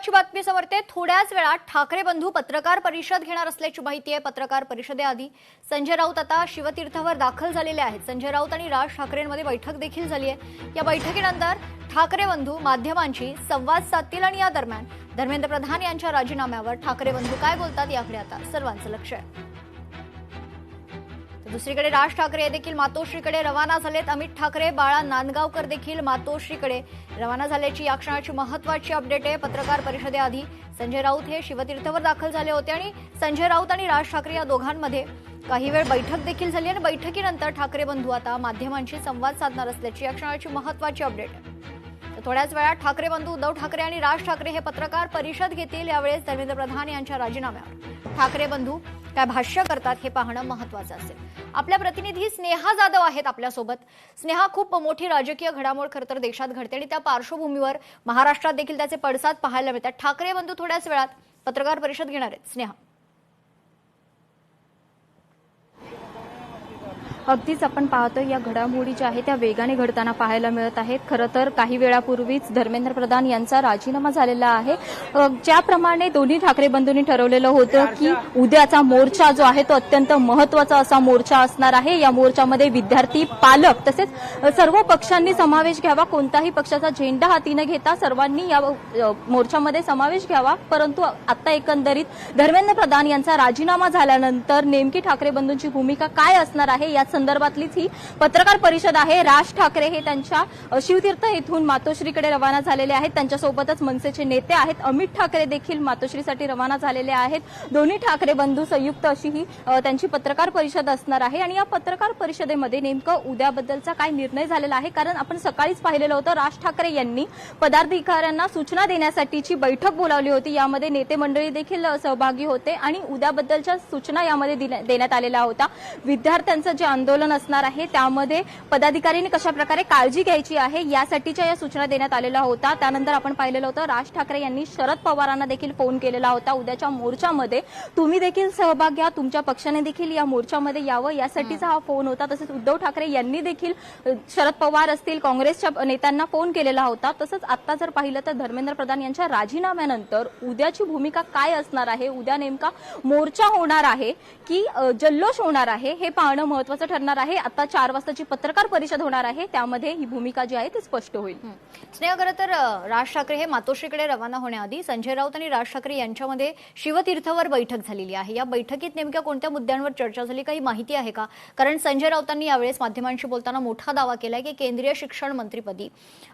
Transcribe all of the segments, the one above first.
महत्त्वाची बातमी समोरते थोड्याच वेळात ठाकरे बंधू पत्रकार परिषद घेणार असल्याची माहिती आहे। पत्रकार परिषदेआधी संजय राऊत आता शिवतीर्थावर दाखल झालेले आहेत। संजय राऊत आणि राज ठाकरेंमध्ये बैठक देखील झाली आहे। या बैठकीनंतर ठाकरे बंधू माध्यमांशी संवाद साधतील आणि या दरम्यान धर्मेंद्र प्रधान यांच्या राजीनाम्यावर ठाकरे बंधू काय बोलतात याकडे आता सर्वांचं लक्ष आहे। दुसरीकडे राज ठाकरे देखील मातोश्रीकडे रवाना झालेत। अमित ठाकरे, बाळा नांदगावकर देखील मातोश्रीकडे रवाना झाल्याची या क्षणाची महत्त्वाची अपडेट आहे। पत्रकार परिषदेआधी संजय राऊत हे शिवतीर्थावर दाखल झाले होते आणि संजय राऊत आणि राज ठाकरे या दोघांमध्ये काही वेळ बैठक देखील झाली आणि बैठकीनंतर ठाकरे बंधू आता माध्यमांशी संवाद साधणार असल्याची या क्षणाची महत्त्वाची अपडेट आहे। थोड्याच वेळात ठाकरे बंधू उद्धव ठाकरे आणि राज ठाकरे हे पत्रकार परिषद घेतील। यावेळेस धर्मेंद्र प्रधान यांच्या राजीनाम्यावर ठाकरे बंधू काय भाष्य करतात हे पाहणं महत्त्वाचं असेल। आपल्या प्रतिनिधी स्नेहा जाधव आहेत आपल्यासोबत। स्नेहा, खूप मोठी राजकीय घडामोड खरं तर देशात घडते आणि त्या पार्श्वभूमीवर महाराष्ट्रात देखील त्याचे पडसाद पाहायला मिळतात। ठाकरे बंधू थोड्याच वेळात पत्रकार परिषद घेणार आहेत। स्नेहा, अगदीच आपण पाहतोय या घडामोडी ज्या आहेत त्या वेगाने घडताना पाहायला मिळत आहेत। खरं तर काही वेळापूर्वीच धर्मेंद्र प्रधान यांचा राजीनामा झालेला आहे। ज्याप्रमाणे दोन्ही ठाकरे बंधूंनी ठरवलेलं होतं की उद्याचा मोर्चा जो आहे तो अत्यंत महत्त्वाचा असा मोर्चा असणार आहे। या मोर्चामध्ये विद्यार्थी, पालक तसेच सर्व पक्षांनी समावेश घ्यावा, कोणताही पक्षाचा झेंडा हाती न घेता सर्वांनी या मोर्चामध्ये समावेश घ्यावा। परंतु आता एकंदरीत धर्मेंद्र प्रधान यांचा राजीनामा झाल्यानंतर नेमकी ठाकरे बंधूंची भूमिका काय असणार आहे या संदर्भातलीच ही पत्रकार परिषद आहे। राज ठाकरे हे त्यांच्या शिवतीर्थ येथून मातोश्रीकडे रवाना झालेले आहेत। त्यांच्यासोबतच मनसेचे नेते आहेत अमित ठाकरे देखील मातोश्रीसाठी रवाना झालेले आहेत। दोन्ही ठाकरे बंधू संयुक्त अशी ही त्यांची पत्रकार परिषद असणार आहे आणि या पत्रकार परिषदेमध्ये नेमकं उद्याबद्दलचा काय निर्णय झालेला आहे, कारण आपण सकाळीच पाहिलेलं होतं राज ठाकरे यांनी पदाधिकाऱ्यांना सूचना देण्यासाठीची बैठक बोलावली होती। यामध्ये नेते मंडळी देखील सहभागी होते आणि उद्याबद्दलच्या सूचना यामध्ये देण्यात आलेल्या होत्या। विद्यार्थ्यांचं जे आंदोलन असणार आहे त्यामध्ये पदाधिकाऱ्यांनी कशा प्रकारे काळजी घ्यायची आहे यासाठीच्या या सूचना देण्यात आलेल्या होत्या। त्यानंतर आपण पाहिलेलं होतं राज ठाकरे यांनी शरद पवारांना देखील फोन केलेला होता। उद्याच्या मोर्चामध्ये तुम्ही देखील सहभाग घ्या, तुमच्या पक्षाने देखील या मोर्चामध्ये यावं यासाठीचा हा फोन होता। तसेच उद्धव ठाकरे यांनी देखील शरद पवार असतील काँग्रेसच्या नेत्यांना फोन केलेला होता। तसंच आता जर पाहिलं तर धर्मेंद्र प्रधान यांच्या राजीनाम्यानंतर उद्याची भूमिका काय असणार आहे, उद्या नेमका मोर्चा होणार आहे की जल्लोष होणार आहे हे पाहणं महत्त्वाचं ठरणार आहे। आता 4 वाजताची पत्रकार परिषद होणार आहे, त्यामध्ये ही भूमिका जी आहे ती स्पष्ट होईल। स्नेहा, खरं तर राज ठाकरे हे मातोश्रीकडे रवाना होण्याआधी संजय राऊत आणि राज ठाकरे यांच्यामध्ये शिवतीर्थावर बैठक झालेली आहे। या बैठकीत नेमक्या कोणत्या मुद्द्यांवर चर्चा झाली, काही माहिती आहे का? कारण संजय राऊतांनी यावेळेस माध्यमांशी बोलताना मोठा दावा केलाय की केंद्रीय शिक्षण मंत्रीपदी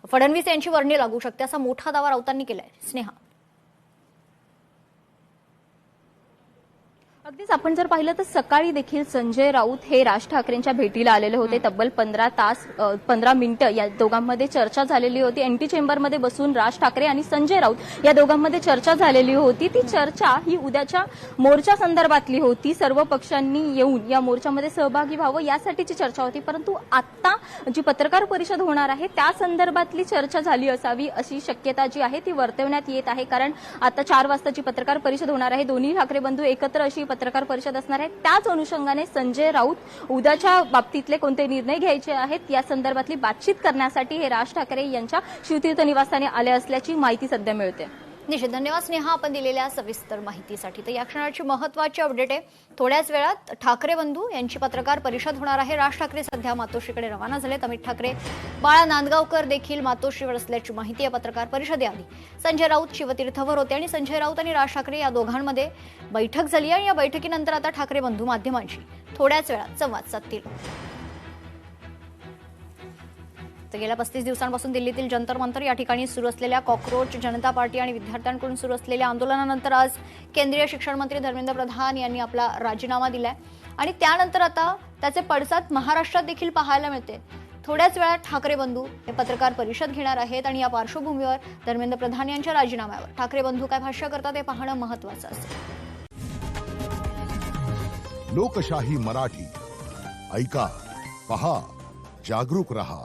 फडणवीस यांची वर्णी लागू शकते, असा मोठा दावा राऊतांनी केलाय। स्नेहा, अगदीच आपण जर पाहिलं तर सकाळी देखील संजय राऊत हे राज ठाकरेंच्या भेटीला आलेले होते। तब्बल 15 मिनिटं या दोघांमध्ये चर्चा झालेली होती। एनटी चेंबरमध्ये बसून राज ठाकरे आणि संजय राऊत या दोघांमध्ये चर्चा झालेली होती। ती चर्चा ही उद्याच्या मोर्चा संदर्भातली होती। सर्व पक्षांनी येऊन या मोर्चामध्ये सहभागी व्हावं यासाठीची चर्चा होती। परंतु आता जी पत्रकार परिषद होणार आहे त्या संदर्भातली चर्चा झाली असावी अशी शक्यता जी आहे ती वर्तवण्यात येत आहे। कारण आता 4 वाजताची पत्रकार परिषद होणार आहे, दोन्ही ठाकरे बंधू एकत्र अशी पत्रकार परिषद असणार आहे। त्याच अनुषंगाने संजय राऊत उद्याच्या बाबतीतले कोणते निर्णय घ्यायचे आहेत या संदर्भातली बातचीत करण्यासाठी हे राज ठाकरे यांच्या शिवतीर्थ निवासस्थानी आले असल्याची माहिती सध्या मिळते। निश्चित, धन्यवाद स्नेहा आपण दिलेल्या सविस्तर माहितीसाठी। तर या क्षणाची महत्त्वाची अपडेट आहे, थोड्याच वेळात ठाकरे बंधू यांची पत्रकार परिषद होणार आहे। राज ठाकरे सध्या मातोश्रीकडे रवाना झालेत। अमित ठाकरे, बाळा नांदगावकर देखील मातोश्रीवर असल्याची माहिती आहे। पत्रकार परिषदेआधी संजय राऊत शिवतीर्थावर होते आणि संजय राऊत आणि राज ठाकरे या दोघांमध्ये बैठक झाली आणि या बैठकीनंतर आता ठाकरे बंधू माध्यमांशी थोड्याच वेळात संवाद साधतील। तर गेल्या 35 दिवसांपासून दिल्लीतील जंतर मंतर या ठिकाणी सुरू असलेल्या कॉकरोच जनता पार्टी आणि विद्यार्थ्यांकडून सुरू असलेल्या आंदोलनानंतर आज केंद्रीय शिक्षण मंत्री धर्मेंद्र प्रधान यांनी आपला राजीनामा दिलाय आणि त्यानंतर आता त्याचे पडसाद महाराष्ट्रात देखील पाहायला मिळते। थोड्याच वेळात ठाकरे बंधू हे पत्रकार परिषद घेणार आहेत आणि या पार्श्वभूमीवर धर्मेंद्र प्रधान यांच्या राजीनाम्यावर ठाकरे बंधू काय भाष्य करतात हे पाहणं महत्त्वाचं असेल। लोकशाही मराठी ऐका, पहा, जागरूक रहा।